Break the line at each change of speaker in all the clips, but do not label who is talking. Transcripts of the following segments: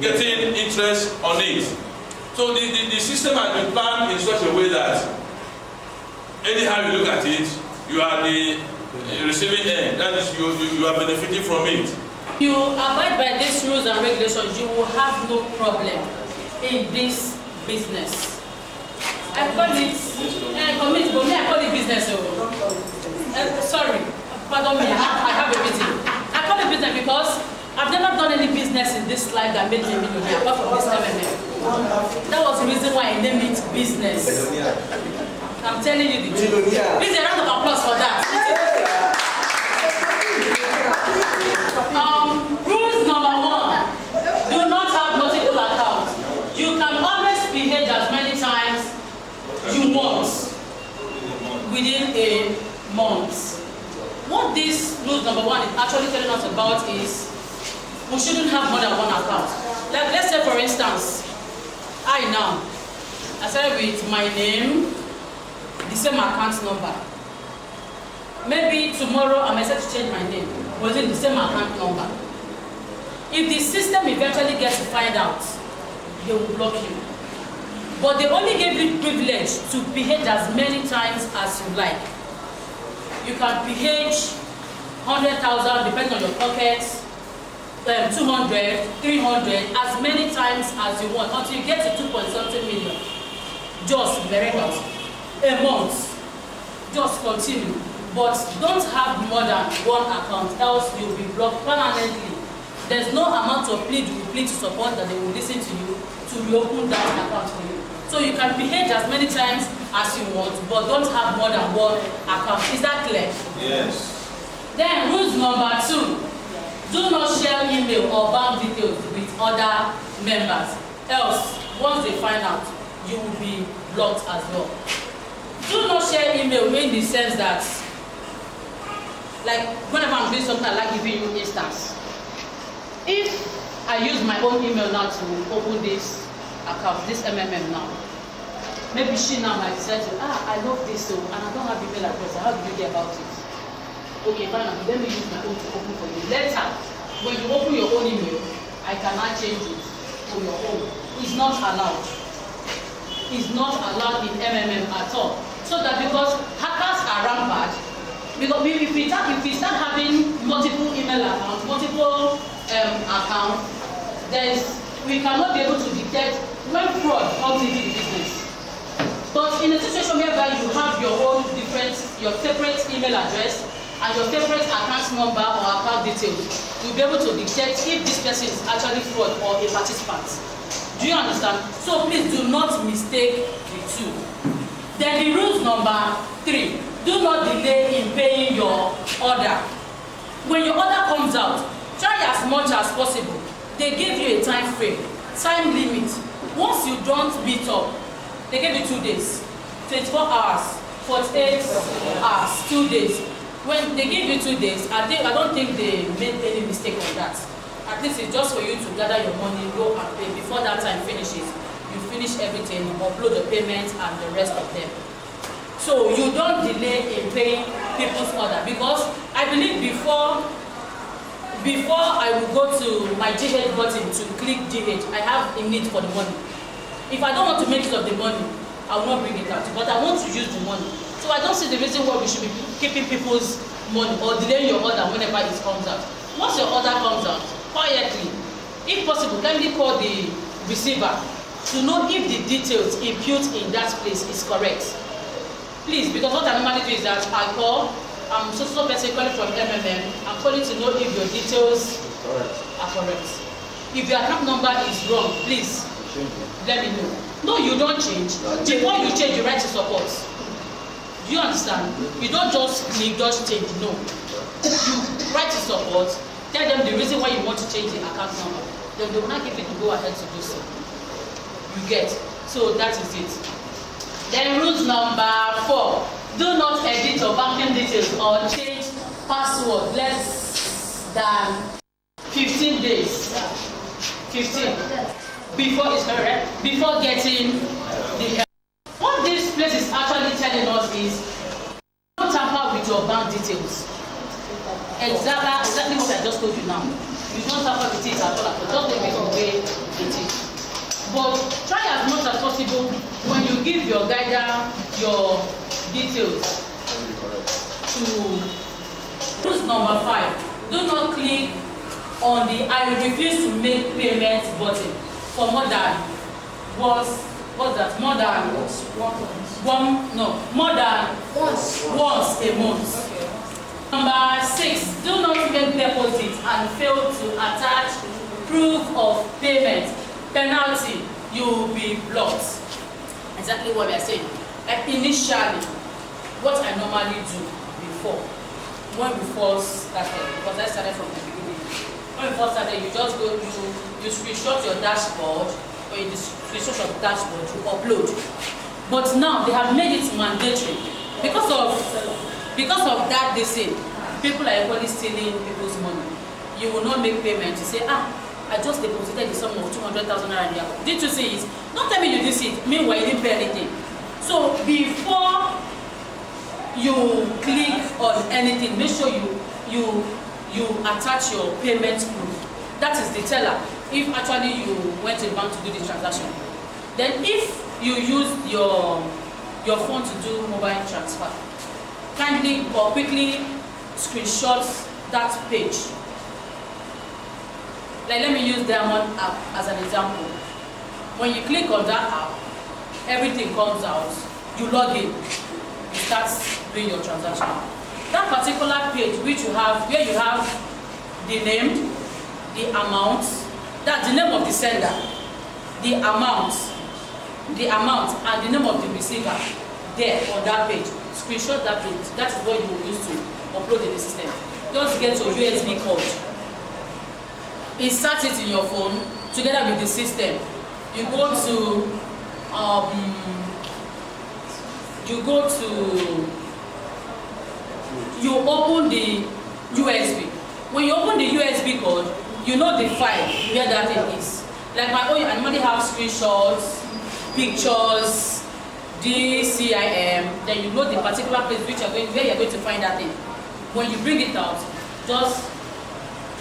getting interest on it. So the system has been planned in such a way that anyhow you look at it, you are the receiving end. That is, you are benefiting from it.
You abide by these rules and regulations, you will have no problem in this business. I call it, I call it business. Sorry, pardon me, I have a reason. I call it business because I've never done any business in this life that made me a millionaire apart from this MMM. That was the reason why I named it business. I'm telling you the truth. Please a round of applause for that. Rules number 1, do not have multiple accounts. You can always behave as many times you want within a month. What this rules number 1 is actually telling us about is we shouldn't have more than one account. Like, let's say for instance, I started with my name, the same account number. Maybe tomorrow I might start to change my name, but it's the same account number. If the system eventually gets to find out, they will block you. But they only gave you privilege to behave as many times as you like. You can behave 100,000 depending on your pockets, 200, 300, as many times as you want until you get to 2.something million. Just miracles. A month. Just continue. But don't have more than one account, else you'll be blocked permanently. There's no amount of plea you plead to support that they will listen to you to reopen that account for you. So you can behave as many times as you want, but don't have more than one account. Is that clear?
Yes.
Then rules number 2. Do not share email or bank details with other members. Else, once they find out, you will be blocked as well. Do not share email in the sense that, like, whenever I'm doing something, I like giving you instance. If I use my own email now to open this account, this MMM now, maybe she now might say, I love this, so, and I don't have email address. How do you get about it? Okay, fine, let me use my own to open for you. Later, when you open your own email, I cannot change it to your own. It's not allowed. It's not allowed in MMM at all. So that because hackers are rampant, because if we start having multiple email accounts, multiple accounts, then we cannot be able to detect when fraud comes into the business. But in a situation whereby you have your own your separate email address and your separate account number or account details, you'll be able to detect if this person is actually fraud or a participant. Do you understand? So please do not mistake the two. Then the rules number 3, do not delay in paying your order. When your order comes out, try as much as possible. They give you a time frame, time limit. Once you don't meet up, they give you 2 days, 24 hours, 48 hours, 2 days. When they give you 2 days, I don't think they made any mistake on that. At least it's just for you to gather your money, go and pay. Before that time finishes, you finish everything, you upload the payments and the rest of them. So you don't delay in paying people's order, because I believe before I will go to my GH button to click GH, I have a need for the money. If I don't want to make use of the money, I will not bring it out, but I want to use the money. So I don't see the reason why we should be keeping people's money or delaying your order whenever it comes out. Once your order comes out, quietly, if possible, kindly call the receiver to know if the details input in that place is correct. Please, because what I normally do is that I call, I'm so person calling from MMM, I'm calling to know if your details are correct. If your account number is wrong, please let me know. No, you don't change. Before you change, you write to support. Do you understand? You don't just click, just change. No. You write to support, tell them the reason why you want to change the account number. Then they will not give you to go ahead to do so. You get. So that is it. Then rules number 4. Do not edit your banking details or change password less than 15 days. 15. Before getting the help. What this place is actually telling us is don't tamper with your bank details. Exactly what I just told you now. You don't tamper with it at all. Just leave it away But try as much as possible when you give your guider your details to rules number 5. Do not click on the I refuse to make payment button for more than once a month. Number 6, do not make deposit and fail to attach proof of payment. Penalty, you will be blocked. Exactly what we are saying. Like initially, what I normally do before, when we first started, because I started from the beginning. When we first started, you just go, you screenshot your dashboard, or you screenshot your dashboard, you upload. But now they have made it mandatory because of that. They say people are equally stealing people's money. You will not make payment. You say, I just deposited the sum of 200,000 naira. Did you see it? Don't tell me you did see it. Meanwhile, you didn't pay anything. So before you click on anything, make sure you attach your payment proof. That is the teller. If actually you went to the bank to do the transaction, then if you use your phone to do mobile transfer, kindly or quickly screenshot that page. Like let me use Diamond app as an example. When you click on that app, everything comes out. You log in, you start doing your transaction. That particular page which you have, where you have the name, the amount, that's the name of the sender, the amount, and the name of the receiver there on that page. Screenshot that page. That is what you will use to upload in the system. Just get your USB code. Insert it in your phone together with the system. You open the USB. When you open the USB code, you know the file where that thing is. Like my own, I normally have screenshots, pictures, DCIM. Then you know the particular place where you're going to find that thing. When you bring it out, just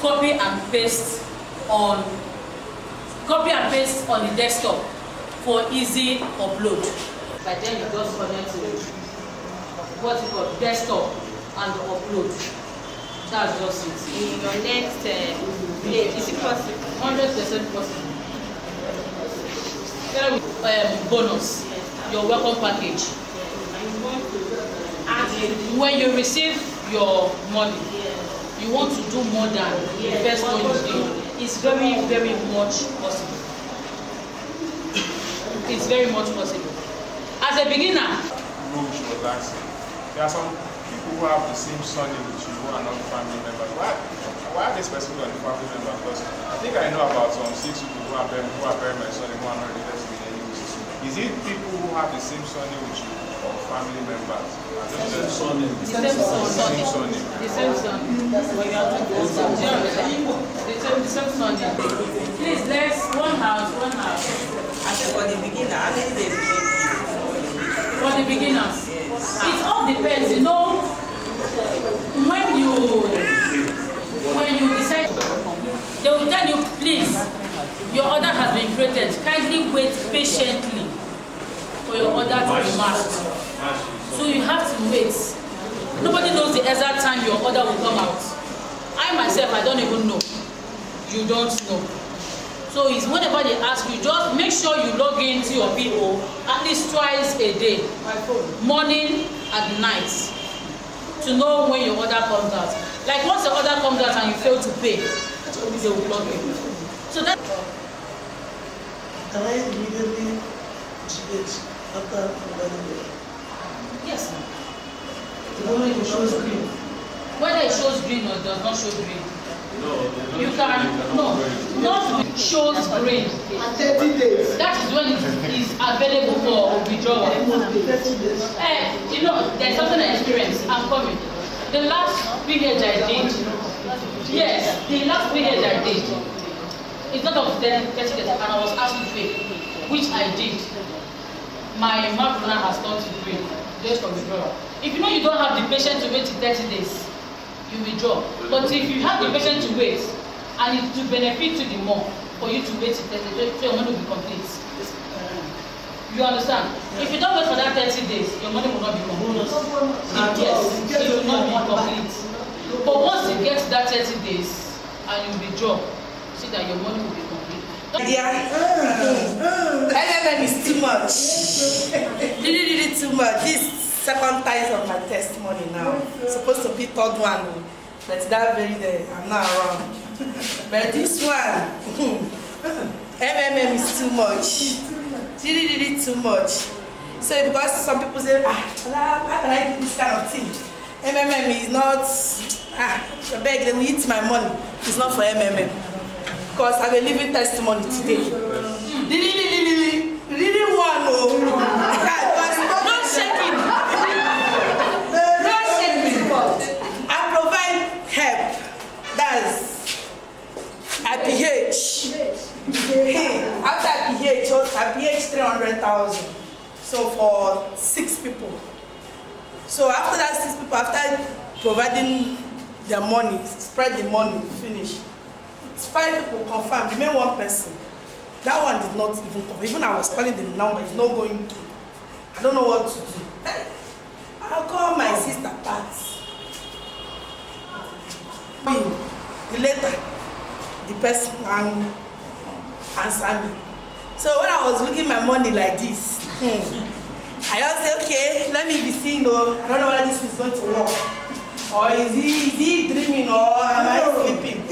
copy and paste on the desktop for easy upload. By then you just connect to what you call desktop and upload. That's just it.
In your next page, is it possible?
100% possible. Bonus, your welcome package. When you receive your money, you want to do more than the first one you did. It's very, very much possible. It's very much possible. As a beginner,
there are some people who have the same surname with you who are not family members. Why are they specifically on the family member? Because I think I know about some 6 people who are very my surname who are not related to me anyway. Is it people who have the same surname with you or family members?
the same surname. The same surname. When you are talking about the same surname. Please, let's one house.
For the beginner, how many days do you need?
For the beginners, it all depends. You know, when you decide, they will tell you, please, your order has been created. Kindly wait patiently for your order to be marked. So you have to wait. Nobody knows the exact time your order will come out. I myself, I don't even know. You don't know. So it's whenever they ask you, just make sure you log into your PO at least twice a day, morning and night, to know when your order comes out. Like once the order comes out and you fail to pay, they will block you. So that.
Can I immediately switch after providing it?
Yes.
The moment it shows green.
Whether it shows green or it does not show green. You can not shows green.
30 days.
That is when it is available for withdrawal.
30 days.
You know, there's something I experienced. I'm coming. The last period I did, yes, the last period I did, it's not of 30 days, and I was asked to pay, which I did. My mouth runner has turned to green, just for withdrawal. If you know you don't have the patience to wait till 30 days, you withdraw. But if you have the patience to wait, and it to benefit you the more, for you to wait till 30 days so your money will be complete. You understand? If you don't wait for that 30 days, your money will not be complete. Yes, it will not be complete. But once you get to that 30 days and you withdraw, see that your money will be complete.
MMM is too much. Really too much. This second time of my testimony now. Supposed to be third one, but that very day I'm not around. But this one, MMM is too much. Really too much. So because some people say, how can I do this kind of thing? MMM is not, I beg, they will eat my money. It's not for MMM. Because I have a living testimony today. Really one, oh. Not shaking. Not shaking. I provide help. That's IPH. After IPH 300,000. So for 6 people. So after that 6 people, after providing their money, spread the money, finish. It's 5 people confirmed, remain 1 person. That one did not even come. Even I was calling the number, it's not going to. I don't know what to do. I'll call my sister Pat. Later, the person answered me. So when I was looking at my money like this, I just said, okay, let me be seen though. I don't know whether this is going to work. Or is he dreaming or am I sleeping?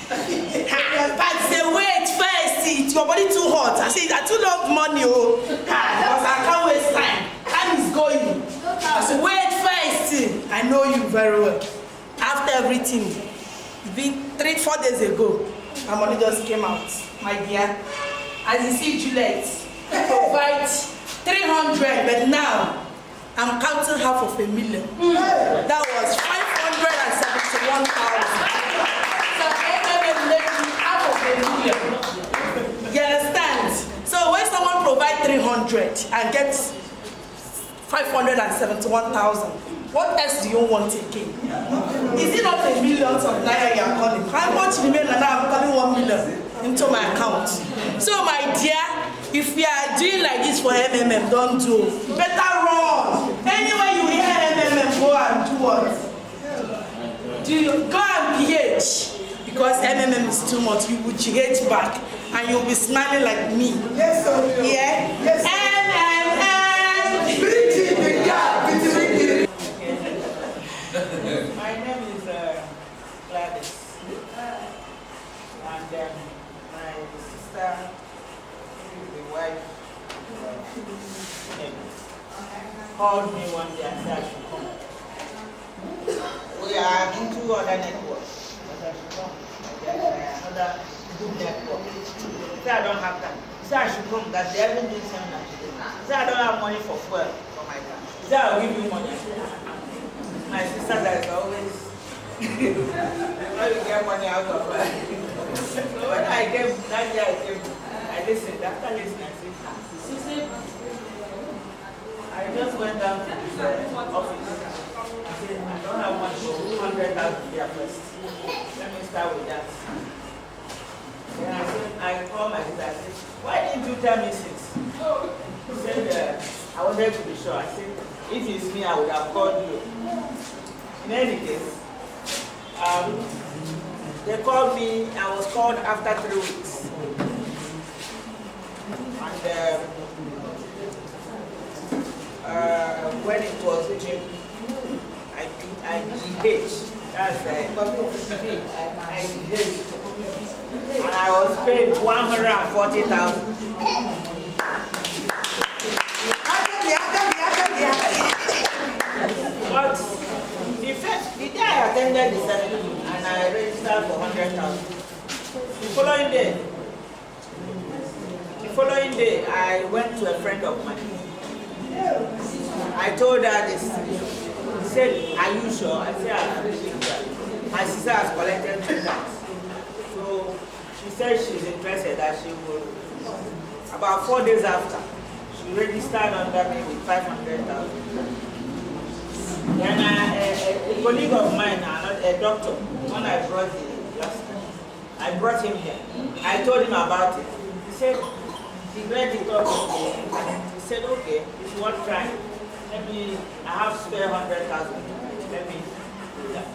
But say, wait first, it's your body too hot. I said, I too love money, oh. Because I can't waste time. Time is going. I said, wait first. I know you very well. After everything, it's been 3-4 days ago, my money just came out. My dear, as you see, Juliet, I provide 300, but now I'm counting $500,000. That was 571,000. So $500,000. You understand? So when someone provides 300 and gets 571,000, what else do you want again? Is it not a million of naira you are calling? How much remain and now I'm calling 1 million into my account? So my dear, if you are doing like this for MMM, don't do. Better run. Anyway you hear MMM, go and do what? Go and PH. Because MMM is too much, you will GH back and you'll be smiling like me. Yes, sir.
Yeah?
Yes, sir.
My name is Gladys, and my sister is the wife called me one day and said I should come. We are into other networks, but I should come. Another good network. He said I don't have time. He said I should come because they haven't been seminar today. He said I don't have money for fuel for my car. He said I'll give you money. My sister that is always how you get money out of her. So when I came, that year I came, I listened. After listening, I said, I just went down to his office. I said, I don't have money for 200,000 here first. Let me start with that. Then I said, I called my sister. I said, why didn't you tell me since? He said, I wanted to be sure. I said, if it's me, I would have called you. In any case, they called me. I was called after 3 weeks. And when it was due, I GH. That's I GH. And I was paid 140,000. But the day I attended the seminar and I registered for 100,000. The following day, I went to a friend of mine. I told her this. She said, are you sure? I said, I'm pretty sure. My sister has collected 2 times. So she said she's interested that she will. About 4 days after, she registered under me with 500,000. Then a colleague of mine, a doctor, when I brought the last time, I brought him here. I told him about it. He said, he read it up with me. He said, okay, if you want to try, maybe I have spare 100,000. Let me do that.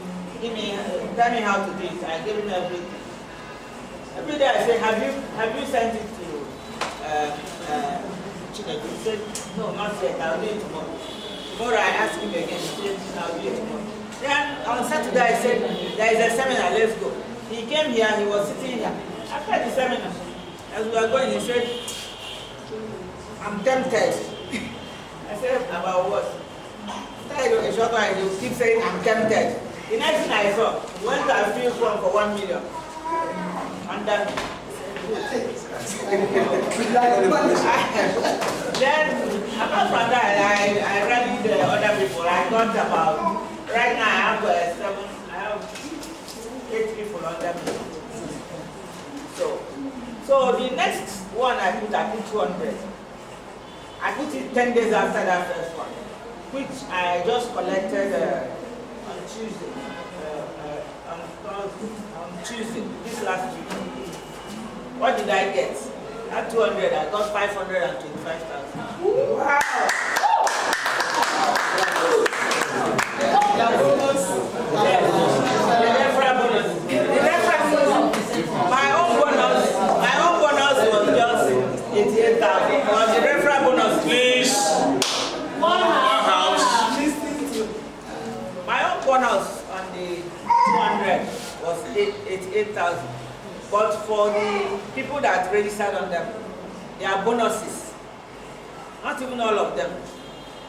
Tell me how to do it. I gave him everything. Every day I say, have you sent it to Chineke? He said, no, not yet. I'll do it tomorrow. Tomorrow I asked him again. He said, I'll do it tomorrow. Then on Saturday I said, there is a seminar, let's go. He came here, he was sitting here. After the seminar, as we were going, he said, I'm tempted. I said, about what? After a short while, he keep saying, I'm tempted. The next thing I saw, he went to a field form for 1 million. And then, apart from that, I rallied the other people. I got about, right now I have 8 people under me. So the next one I put 200. I put it 10 days after that first one, which I just collected on Tuesday. On Tuesday, this last week. What did I get? At 200, I got 525,000. Wow! The bonus. The referral bonus. The referral bonus. My own bonus was just 88,000. But the referral bonus,
Please.
one
house.
My own bonus on the 200 was 88,000. But for the people that registered on them, there are bonuses. Not even all of them,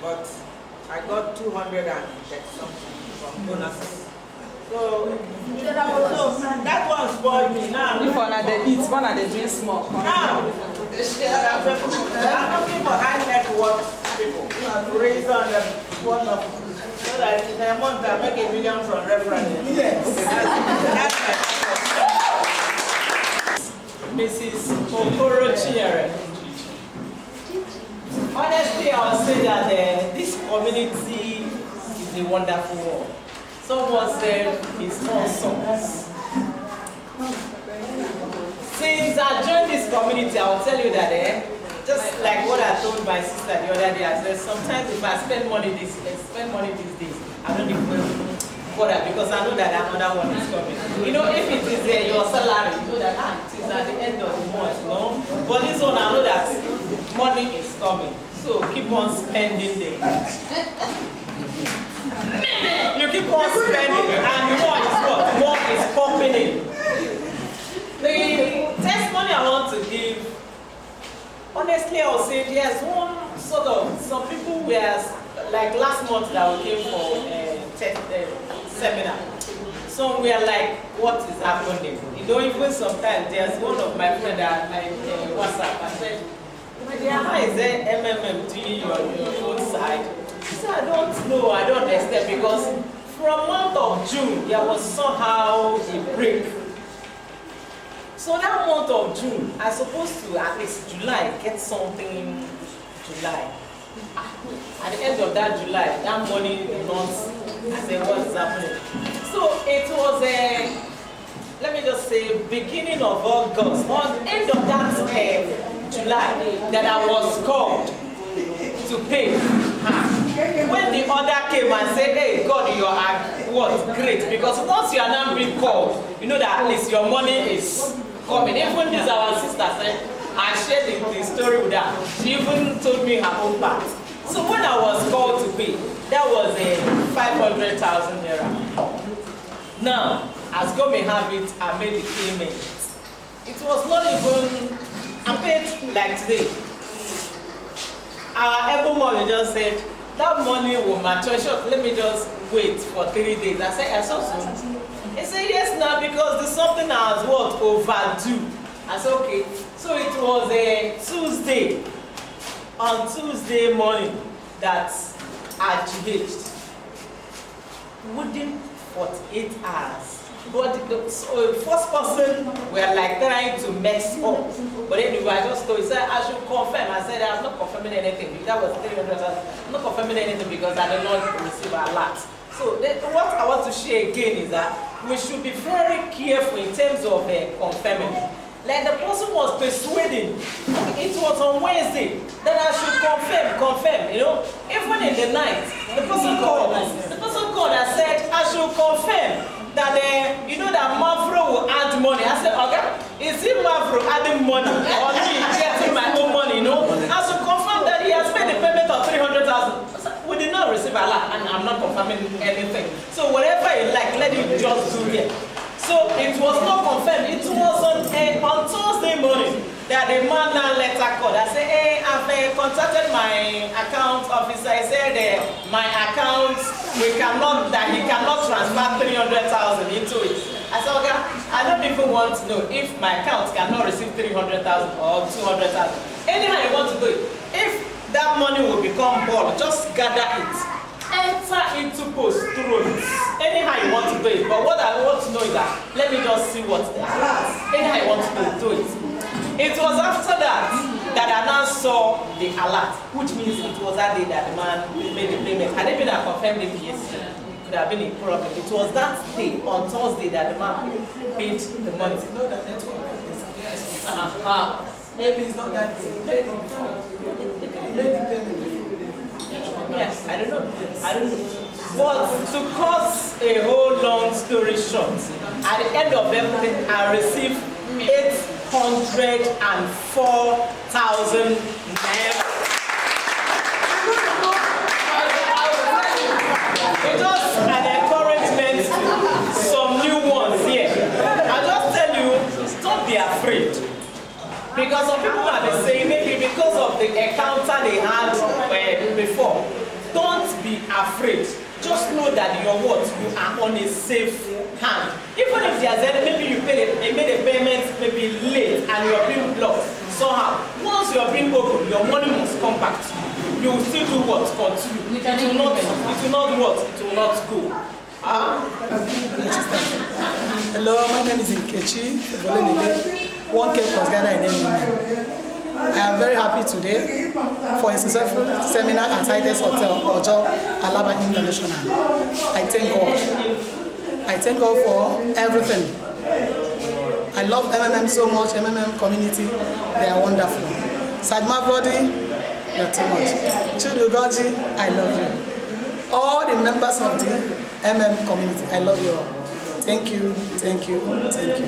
but I got 200 and something from bonuses. So that one spoiled me now.
If one of the eats, one of the drink small.
Now, I'm looking for high net worth people to raise on them one of, so that in a month I make $1 million from reference. That's my
Mrs. Okoro Chinyere. Honestly, I would say that this community is a wonderful one. Someone said it's awesome. Since I joined this community, I will tell you that just like what I told my sister the other day, I said sometimes if I spend money these days, I don't even bother because I know that another one is coming. You know, if it is your salary, you know that it is at the end of the month, you know. But this one, I know that money is coming. So keep on spending there. You keep on spending, and more is what? More is popping in. The testimony I want to give, honestly, I will say there's one sort of, some people were, like last month that we came for seminar. So we are like, what is happening? You know, even sometimes there's one of my friends that I WhatsApp, I said, how is there MMM doing your own side? She said, I don't know, I don't understand, because from month of June, there was somehow a break. So that month of June, I'm supposed to, at least July, get something in July. At the end of that July, that money did not, I said, what is happening? So it was let me just say, beginning of August, on the end of that July, that I was called to pay. When the order came and said, hey, God, you are what? Great. Because once you are now being called, you know that at least your money is coming. Even this, our sister said, I shared the story with her. She even told me her own part. So when I was called to pay, that was a 500,000 naira. Now, as God may have it, I made the payment. It was not even, I paid like today. Our able money just said, that money will mature. Let me just wait for 3 days. I said, I saw so. He said, yes, now, because there's something I was what overdue. I said, okay. So it was a Tuesday. On Tuesday morning that I GH'd. Within 48 hours. But the first person were like trying to mess up. But anyway, I just told, he said, I should confirm. I said, I'm not confirming anything. That was 300,000. I'm not confirming anything because I did not receive a lot. So what I want to share again is that we should be very careful in terms of confirming. Like the person was persuading, it was on Wednesday, that I should confirm, you know. Even in the night, the person called and said, I should confirm that, you know, that Mavro will add money. I said, okay, is it Mavro adding money or me getting my own money, you know? I should confirm that he has made the payment of 300,000. We did not receive a lot, and I'm not confirming anything. So whatever you like, let him just do it. So it was not confirmed. It was on Thursday morning that the man now letter called. I said, hey, I've contacted my account officer. I said, my account, he cannot transfer 300,000 into it. I said, okay, I don't even want to know if my account cannot receive 300,000 or 200,000. Anyhow you want to do it. If that money will become ball, just gather it. Enter into post-truth. Anyhow you want to do it. But what I want to know is that, let me just see what's there. Anyhow you want to do it. It was after that I now saw the alert, which means it was that day that the man made the payment. Had it been a confirmed yesterday, it could have been a problem. It was that day, on Thursday, that the man paid the money.
No, that network. Maybe it's not that day.
Yes, I don't know. But to cut a whole long story short, at the end of everything, I received 804,000 naira. It's just an encouragement to some new ones here. I just tell you, don't be afraid. Because some people have been saying maybe because of the encounter they had before. Don't be afraid. Just know that you are on a safe hand. Even if there's any, maybe you made a payment maybe late and you're being blocked somehow. Once you're being open, your money must come back to you. You will still do what? Continue. It will not go.
Hello, my name is Nkechi. 1K plus Ghana in MMM. I am very happy today for a successful seminar at HYIP Hotel, Ojo, Alaba International. I thank God. I thank God for everything. I love MMM so much, MMM community, they are wonderful. Sagma Brody, you're too much. Chudu Goji, I love you. All the members of the MM community, I love you all. Thank you, thank you, thank you.